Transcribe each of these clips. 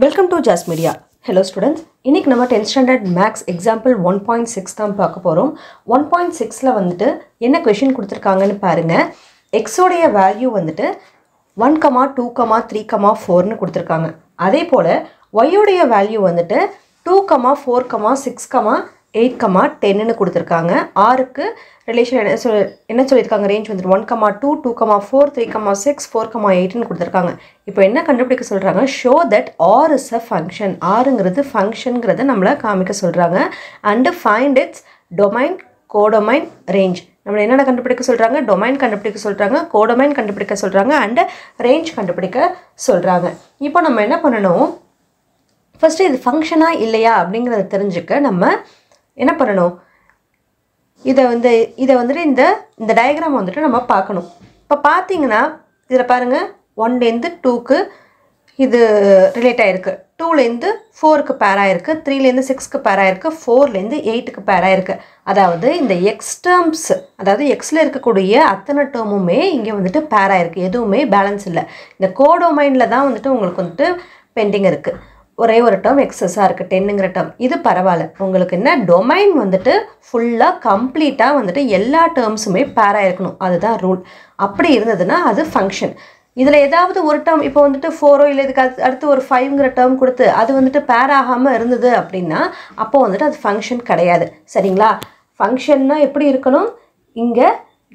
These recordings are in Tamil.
Welcome to Jazz Media. Hello students. இன்னைக்கு நம்ம 10th standard maths example 1.6 தான் பார்க்க போறோம். 1.6ல வந்துட்டு என்ன क्वेश्चन கொடுத்திருக்காங்கன்னு பாருங்க. x உடைய வேல்யூ வந்துட்டு 1, 2, 3, 4 னு கொடுத்திருக்காங்க. அதே போல y உடைய வேல்யூ வந்துட்டு 2, 4, 6, 8, 10 னு கொடுத்திருக்காங்க. r க்கு ரிலேஷன் என்ன சொல்லிருக்காங்க ரேஞ்ச் வந்து 1, 2, 2, 4, 3, 6, 4, 8 னு கொடுத்திருக்காங்க. இப்போ என்ன கண்டுபிடிக்க சொல்றாங்க? show that r is a function. rங்கிறது ஃபங்க்ஷன்ங்கறத நம்மள காமிக்க சொல்றாங்க and find its domain, codomain, range. நம்ம என்னென்ன கண்டுபிடிக்க சொல்றாங்க? domain கண்டுபிடிக்க சொல்றாங்க, codomain கண்டுபிடிக்க சொல்றாங்க and range கண்டுபிடிக்க சொல்றாங்க. இப்போ நம்ம என்ன பண்ணனும்? ஃபர்ஸ்ட் இது ஃபங்க்ஷனா இல்லையா அப்படிங்கறத தெரிஞ்சுக்க நம்ம என்ன பண்ணனும்? இத வந்து இந்த டயகிராம் வந்துட்டு நம்ம பார்க்கணும். இப்ப பாத்தீங்கன்னா இதல பாருங்க 1 ல இருந்து 2 க்கு இது ரிலேட் ஆயிருக்கு. 2 ல இருந்து 4 க்கு பேர் ஆயிருக்கு. 3 ல இருந்து 6 க்கு பேர் ஆயிருக்கு. 4 ல இருந்து 8 க்கு பேர் ஆயிருக்கு. அதாவது இந்த x terms அதாவது x ல இருக்கக்கூடிய அத்தனை டேர்முமே இங்க வந்துட்டு பேர் ஆயிருக்கு. எதுவுமே பேலன்ஸ் இல்ல. இந்த கோடோமைன்ல தான் வந்துட்டு உங்களுக்கு வந்துட்டு பெண்டிங் இருக்கு. ஒரே ஒரு டேர்ம் எக்ஸஸா இருக்கு 10ங்கற டேர்ம். இது பரவாயில்லை. உங்களுக்கு என்ன டொமைன் வந்துட்டு ஃபுல்லா கம்ப்ளீட்டா வந்துட்டு எல்லா டேர்ம்ஸுமே பேர் ஆயிருக்கணும். அதுதான் ரூல். அப்படி இருந்ததுன்னா அது ஃபங்க்ஷன். இதுல ஏதாவது ஒரு டேர்ம் இப்போ வந்துட்டு 4 இல்ல இதுக்கு அடுத்து ஒரு 5ங்கற டேர்ம் கொடுத்து அது வந்துட்டு பேர் ஆகாம இருந்தது அப்படினா அப்போ வந்துட்டு அது ஃபங்க்ஷன் கிடையாது. சரிங்களா? ஃபங்க்ஷன்னா எப்படி இருக்கணும்? இங்க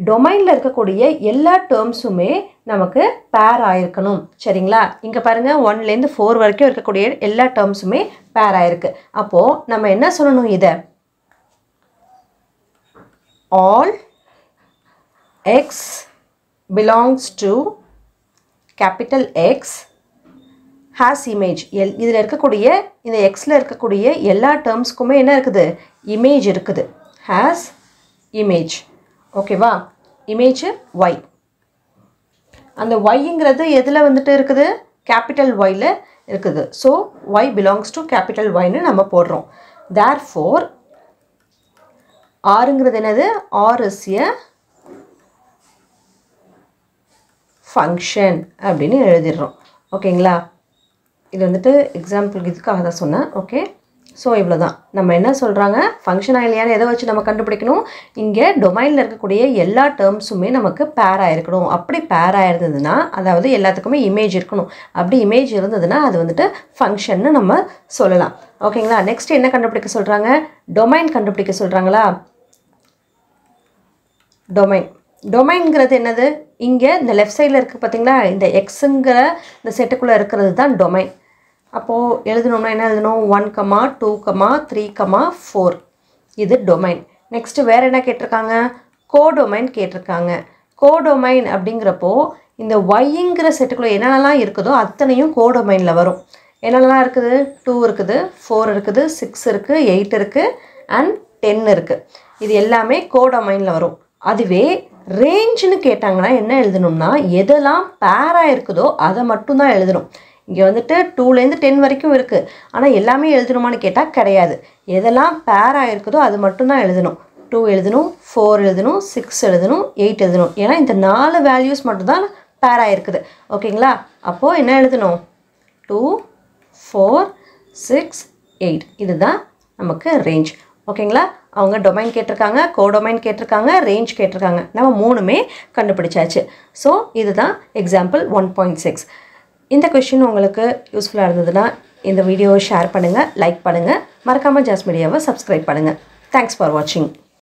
டொமைன்ல இருக்கக்கூடிய எல்லா டேர்ம்ஸுமே நமக்கு பேர் ஆயிருக்கணும். சரிங்களா? இங்க பாருங்க 1 ல இருந்து 4 வரைக்கும் இருக்கக்கூடிய எல்லா டேர்ம்ஸுமே பேர் ஆயிருக்கு. அப்போ நம்ம என்ன சொல்லணும் இத? all x belongs to capital X has image. இதுல இருக்கக்கூடிய இந்த x ல இருக்கக்கூடிய எல்லா டேர்ம்ஸ்க்குமே என்ன இருக்குது? இமேஜ் இருக்குது. has image. ஓகேவா? Image y. அந்த yங்கிறது எதுல வந்துட்டு இருக்குது? capital Y ல இருக்குது. so y belongs to capital Y னு நம்ம போடுறோம். therefore rங்கிறது என்னது? r is a function அப்படினு எழுதிறோம். ஓகேங்களா? இது வந்துட்டு எக்ஸாம்பிள் இதுக்காக தான் சொன்னேன். ஓகே. சோ இவ்வளவுதான். நம்ம என்ன சொல்றாங்க? ஃபங்க்ஷனா இல்லையான்னு எதை வச்சு நம்ம கண்டுபிடிக்கணும்? இங்க டொமைன்ல இருக்கக்கூடிய எல்லா டேர்ம்ஸுமே நமக்கு பேர் ஆயிருக்கணும். அப்படி பேர் ஆயிருந்ததுனா அதாவது எல்லாத்துக்குமே இமேஜ் இருக்கணும். அப்படி இமேஜ் இருந்ததுனா அது வந்துட்டு ஃபங்க்ஷன்னு நம்ம சொல்லலாம். ஓகேங்களா? நெக்ஸ்ட் என்ன கண்டுபிடிக்க சொல்றாங்க? டொமைன் கண்டுபிடிக்க சொல்றாங்களா? டொமைன். டொமைன்ங்கிறது என்னது? இங்க இந்த லெஃப்ட் சைடுல இருக்கு பாத்தீங்களா? இந்த xங்கற இந்த செட்டுக்குள்ள இருக்குது தான் டொமைன். அப்போ எழுதணும்னா என்ன எழுதணும்? 1, 2, 3, 4. இது டொமைன். நெக்ஸ்ட் வேற என்ன கேட்டிருக்காங்க? கோடொமைன் கேட்டிருக்காங்க. கோடொமைன் அப்படிங்கறப்போ இந்த yங்கற செட்டுக்குள்ள என்னெல்லாம் இருக்குதோ அத்தனையும் கோடொமைன்ல வரும். என்னெல்லாம் இருக்குது? 2 இருக்குது, 4 இருக்குது, 6 இருக்கு, 8 இருக்கு and 10 இருக்கு. இது எல்லாமே கோடொமைன்ல வரும். அதுவே ரேஞ்ச்னு கேட்டாங்கன்னா என்ன எழுதணும்னா எதெல்லாம் பேரா இருக்குதோ அதை மட்டும் தான் எழுதணும். இங்க வந்துட்டு 2 ல இருந்து 10 வரைக்கும் இருக்கு. ஆனா எல்லாமே எழுதணுமான்னு கேட்டா கிடையாது. எதெல்லாம் பேரா இருக்குதோ அது மட்டும் தான் எழுதணும். 2 எழுதணும், 4 எழுதணும், 6 எழுதணும், 8 எழுதணும். ஏன்னா இந்த 4 வேல்யூஸ் மட்டும் தான் பேரா இருக்குது. ஓகேங்களா? அப்போ என்ன எழுதணும்? 2, 4, 6, 8. இதுதான் நமக்கு ரேஞ்ச். ஓகேங்களா? அவங்க டொமைன் கேட்டிருக்காங்க, கோடொமைன் கேட்டிருக்காங்க, ரேஞ்ச் கேட்டிருக்காங்க. நம்ம மூணுமே கண்டுபிடிச்சாச்சு. சோ இதுதான் எக்ஸாம்பிள் 1.6. இந்த क्वेश्चन உங்களுக்கு யூஸ்ஃபுல்லா இருந்ததுனா இந்த வீடியோவை ஷேர் பண்ணுங்க, லைக் பண்ணுங்க, மறக்காம ஜாஸ் மீடியாவை சப்ஸ்கிரைப் பண்ணுங்க. Thanks for watching.